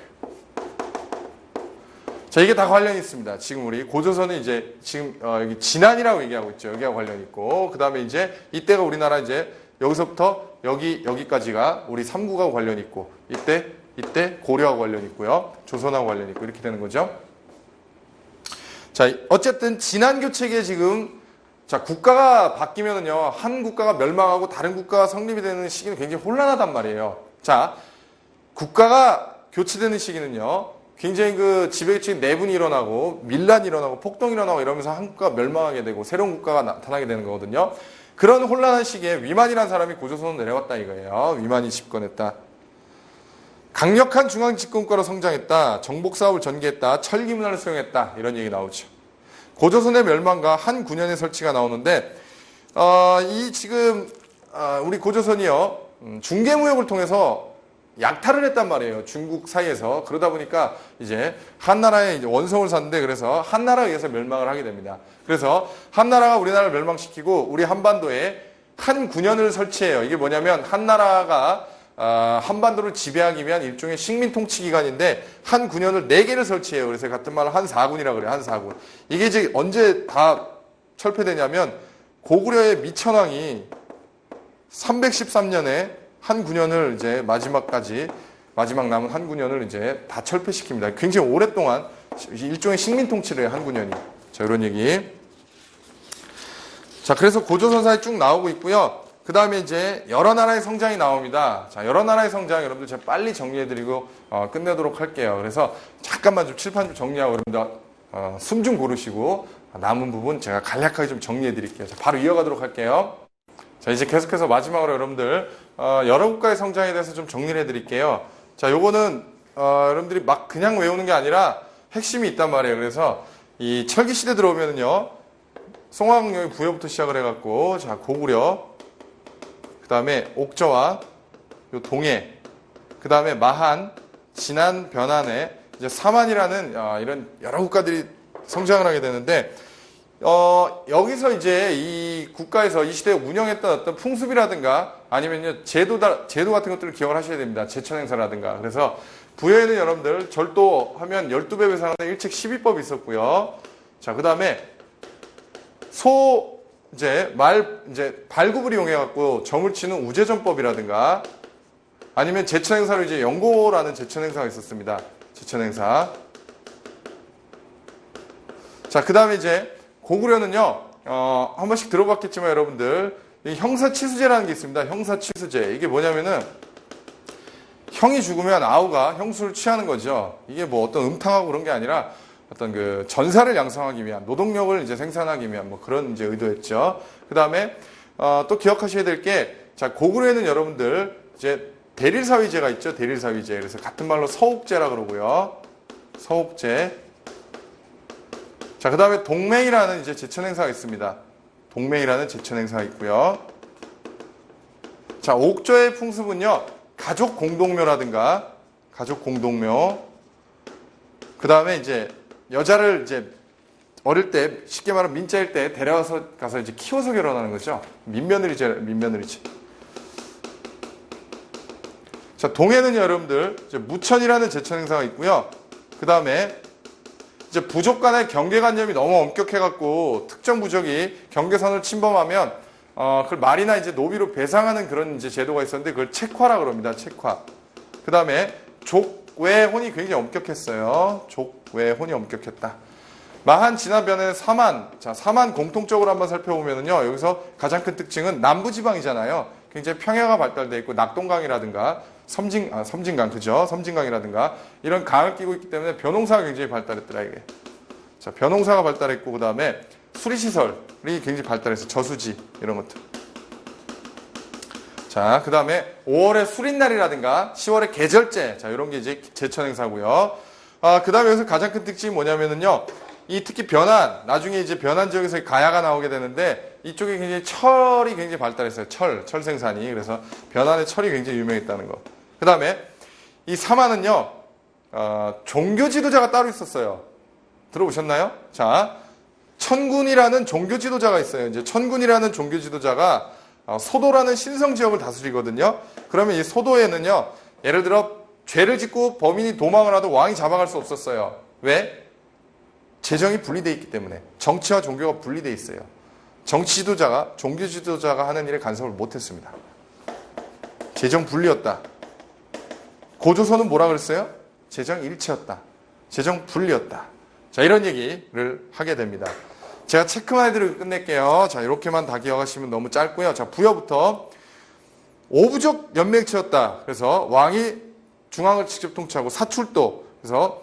자, 이게 다 관련이 있습니다. 지금 우리 고조선은 이제 지금 여기 진안이라고 얘기하고 있죠. 여기하고 관련이 있고, 그 다음에 이제 이때가 우리나라 이제 여기서부터 여기까지가 우리 삼국하고 관련이 있고, 이때 고려하고 관련이 있고요. 조선하고 관련이 있고, 이렇게 되는 거죠. 자, 어쨌든 진안교체기에 지금 자, 국가가 바뀌면은요, 한 국가가 멸망하고 다른 국가가 성립이 되는 시기는 굉장히 혼란하단 말이에요. 자, 국가가 교체되는 시기는요, 굉장히 그 지배계층 내분이 일어나고, 밀란이 일어나고, 폭동이 일어나고 이러면서 한 국가가 멸망하게 되고, 새로운 국가가 나타나게 되는 거거든요. 그런 혼란한 시기에 위만이라는 사람이 고조선으로 내려왔다 이거예요. 위만이 집권했다. 강력한 중앙 집권과로 성장했다. 정복사업을 전개했다. 철기문화를 수용했다. 이런 얘기 나오죠. 고조선의 멸망과 한 9년의 설치가 나오는데 이 지금 우리 고조선이요 중개무역을 통해서 약탈을 했단 말이에요. 중국 사이에서. 그러다 보니까 이제 한나라의 이제 원성을 샀는데 그래서 한나라에 의해서 멸망을 하게 됩니다. 그래서 한나라가 우리나라를 멸망시키고 우리 한반도에 한 9년을 설치해요. 이게 뭐냐면 한나라가 한반도를 지배하기 위한 일종의 식민 통치 기간인데 한 9년을 4개를 설치해요. 그래서 같은 말로 한 4군이라고 그래요. 한 4군. 이게 이제 언제 다 철폐되냐면 고구려의 미천왕이 313년에 한 9년을 이제 마지막 남은 한 9년을 이제 다 철폐시킵니다. 굉장히 오랫동안 일종의 식민 통치를 해요. 한 9년이. 자, 이런 얘기. 자, 그래서 고조선사에 쭉 나오고 있고요. 그 다음에 이제 여러 나라의 성장이 나옵니다. 자, 여러 나라의 성장 여러분들 제가 빨리 정리해드리고 끝내도록 할게요. 그래서 잠깐만 좀 칠판 좀 정리하고 여러분들 숨 좀 고르시고 남은 부분 제가 간략하게 좀 정리해드릴게요. 자, 바로 이어가도록 할게요. 자, 이제 계속해서 마지막으로 여러분들 여러 국가의 성장에 대해서 좀 정리를 해드릴게요. 자, 요거는 여러분들이 막 그냥 외우는 게 아니라 핵심이 있단 말이에요. 그래서 이 철기시대 들어오면은요 송화국력의 부여부터 시작을 해갖고 자 고구려 그 다음에 옥저와 요 동해, 그 다음에 마한, 진안, 변한에 이제 사만이라는 이런 여러 국가들이 성장을 하게 되는데 여기서 이제 이 국가에서 이 시대에 운영했던 어떤 풍습이라든가 아니면요 제도 같은 것들을 기억을 하셔야 됩니다. 제천행사라든가. 그래서 부여에는 여러분들 절도하면 12배 배상하는 일책 12법이 있었고요. 자, 그 다음에 이제 발굽을 이용해갖고 점을 치는 우제전법이라든가 아니면 제천행사로 이제 영고라는 제천행사가 있었습니다. 제천행사. 자, 그 다음에 이제 고구려는요, 한 번씩 들어봤겠지만 여러분들, 형사치수제라는 게 있습니다. 형사치수제. 이게 뭐냐면은, 형이 죽으면 아우가 형수를 취하는 거죠. 이게 뭐 어떤 음탕하고 그런 게 아니라, 어떤 그 전사를 양성하기 위한 노동력을 이제 생산하기 위한 뭐 그런 이제 의도였죠. 그 다음에 또 기억하셔야 될 게 자 고구려에는 여러분들 이제 대릴사위제가 있죠. 대릴사위제. 그래서 같은 말로 서옥제라 그러고요. 서옥제. 자, 그 다음에 동맹이라는 이제 제천행사가 있습니다. 동맹이라는 제천행사가 있고요. 자, 옥저의 풍습은요 가족 공동묘라든가 가족 공동묘. 그 다음에 이제 여자를 이제 어릴 때 쉽게 말하면 민자일 때 데려와서 가서 이제 키워서 결혼하는 거죠. 민며느리지. 자, 동해는요, 여러분들 이제 무천이라는 제천 행사가 있고요. 그 다음에 이제 부족 간의 경계관념이 너무 엄격해갖고 특정 부족이 경계선을 침범하면 그걸 말이나 이제 노비로 배상하는 그런 이제 제도가 있었는데 그걸 책화라 그럽니다. 책화. 그 다음에 족외혼이 굉장히 엄격했어요. 족외혼이 엄격했다. 마한, 진안, 변해는 사만. 자, 사만 공통적으로 한번 살펴보면은요, 여기서 가장 큰 특징은 남부지방이잖아요. 굉장히 평야가 발달되어 있고, 낙동강이라든가, 섬진강, 그죠? 섬진강이라든가, 이런 강을 끼고 있기 때문에 벼농사가 굉장히 발달했더라, 이게. 자, 벼농사가 발달했고, 그 다음에 수리시설이 굉장히 발달해서 저수지, 이런 것들. 자, 그 다음에 5월의 수린날이라든가 10월의 계절제. 자, 이런 게 이제 제천행사고요. 그 다음에 여기서 가장 큰 특징이 뭐냐면은요. 이 특히 변한, 나중에 이제 변한 지역에서 가야가 나오게 되는데 이쪽에 굉장히 철이 굉장히 발달했어요. 철 생산이. 그래서 변한의 철이 굉장히 유명했다는 거. 그 다음에 이 사만은요, 종교 지도자가 따로 있었어요. 들어보셨나요? 자, 천군이라는 종교 지도자가 있어요. 이제 천군이라는 종교 지도자가 소도라는 신성 지역을 다스리거든요. 그러면 이 소도에는요, 예를 들어 죄를 짓고 범인이 도망을 하도 왕이 잡아갈 수 없었어요. 왜? 재정이 분리되어 있기 때문에 정치와 종교가 분리되어 있어요. 정치 지도자가 종교 지도자가 하는 일에 간섭을 못했습니다. 재정 분리였다. 고조선은 뭐라 그랬어요? 재정 일치였다. 재정 분리였다. 자, 이런 얘기를 하게 됩니다. 제가 체크만 해드리고 끝낼게요. 자, 이렇게만 다 기억하시면 너무 짧고요. 자, 부여부터 오부족 연맹체였다. 그래서 왕이 중앙을 직접 통치하고 사출도. 그래서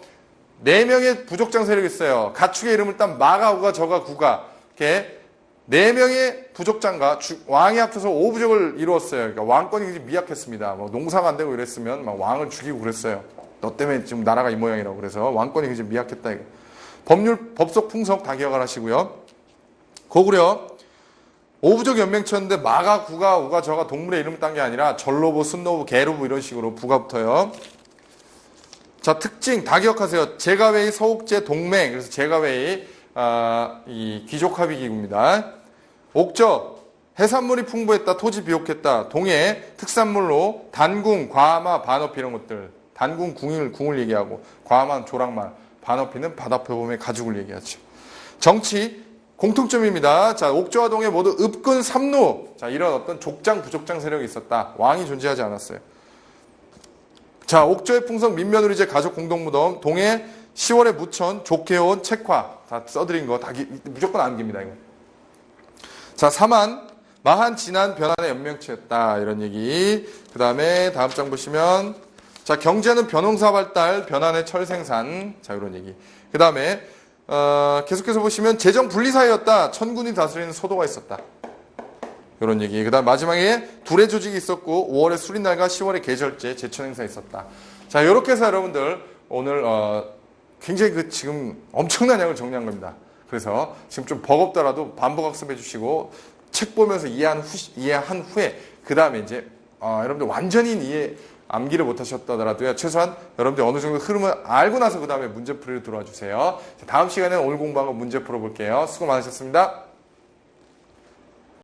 4명의 부족장 세력이 있어요. 가축의 이름을 딴 마가, 우가, 저가, 구가. 이렇게 4명의 부족장과 왕이 합쳐서 5부족을 이루었어요. 그러니까 왕권이 미약했습니다. 뭐 농사가 안 되고 이랬으면 막 왕을 죽이고 그랬어요. 너 때문에 지금 나라가 이 모양이라고. 그래서 왕권이 굉장히 미약했다. 이거. 법률, 법속, 풍속 다 기억을 하시고요. 고구려 5부족 연맹체였는데 마가, 구가, 우가, 저가 동물의 이름을 딴 게 아니라 전로부, 순로부, 계로부 이런 식으로 부가 붙어요. 자, 특징 다 기억하세요. 제가웨이, 서옥제, 동맹. 그래서 제가웨이 이 귀족합의 기구입니다. 옥저 해산물이 풍부했다. 토지 비옥했다. 동해 특산물로 단궁, 과마, 반어피 이런 것들. 단궁, 궁을 얘기하고 과마는 조랑말, 반어피는 바다표범의 가죽을 얘기하죠. 정치 공통점입니다. 자, 옥저와 동해 모두 읍근, 삼루. 자, 이런 어떤 족장, 부족장 세력이 있었다. 왕이 존재하지 않았어요. 자, 옥저의 풍성, 민면우리제, 가족 공동무덤, 동해 10월의 무천, 족해온, 책화 다 써드린 거 다 무조건 암기입니다. 이거. 자, 사만 마한, 진한, 변한의 연명체였다. 이런 얘기. 그 다음에 다음 장 보시면 자, 경제는 변홍사 발달, 변한의 철생산. 자, 이런 얘기. 그 다음에 계속해서 보시면 재정 분리사회였다. 천군이 다스리는 소도가 있었다. 이런 얘기. 그 다음 마지막에 둘의 조직이 있었고 5월에 수린날과 10월에 계절제, 제천행사 있었다. 자, 이렇게 해서 여러분들 오늘 굉장히 지금 엄청난 양을 정리한 겁니다. 그래서 지금 좀 버겁더라도 반복 학습해 주시고 책 보면서 이해한 후에 그 다음에 이제 여러분들 완전히 암기를 못하셨더라도요. 최소한 여러분들 어느 정도 흐름을 알고 나서 그 다음에 문제풀이로 들어와 주세요. 자, 다음 시간에는 오늘 공부한 거 문제 풀어볼게요. 수고 많으셨습니다.